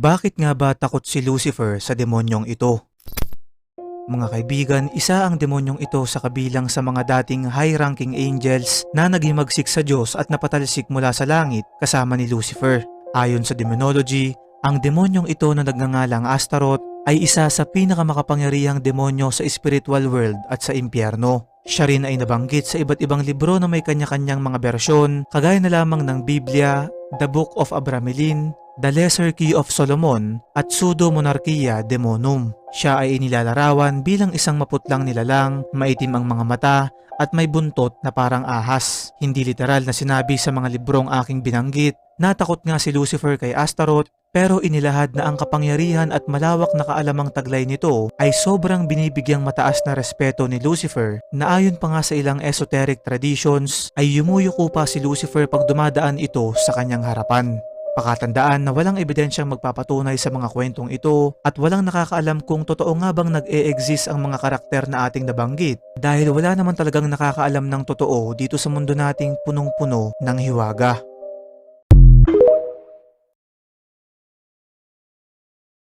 Bakit nga ba takot si Lucifer sa demonyong ito? Mga kaibigan, isa ang demonyong ito sa kabilang sa mga dating high-ranking angels na naghimagsik sa Diyos at napatalsik mula sa langit kasama ni Lucifer. Ayon sa demonology, ang demonyong ito na nagngangalang Astaroth ay isa sa pinakamakapangyarihang demonyo sa spiritual world at sa impyerno. Siya rin ay nabanggit sa iba't ibang libro na may kanya-kanyang mga bersyon, kagaya na lamang ng Biblia, The Book of Abramelin, The Lesser Key of Solomon at Pseudo-Monarchia Demonum. Siya ay inilalarawan bilang isang maputlang nilalang, maitim ang mga mata at may buntot na parang ahas. Hindi literal na sinabi sa mga librong aking binanggit. Natakot nga si Lucifer kay Astaroth, pero inilahad na ang kapangyarihan at malawak na kaalamang taglay nito ay sobrang binibigyang mataas na respeto ni Lucifer, na ayon pa nga sa ilang esoteric traditions ay yumuyuko pa si Lucifer pag dumadaan ito sa kanyang harapan. Pakatandaan na walang ebidensyang magpapatunay sa mga kwentong ito at walang nakakaalam kung totoo nga bang nag-e-exist ang mga karakter na ating nabanggit, dahil wala naman talagang nakakaalam ng totoo dito sa mundo nating punong-puno ng hiwaga.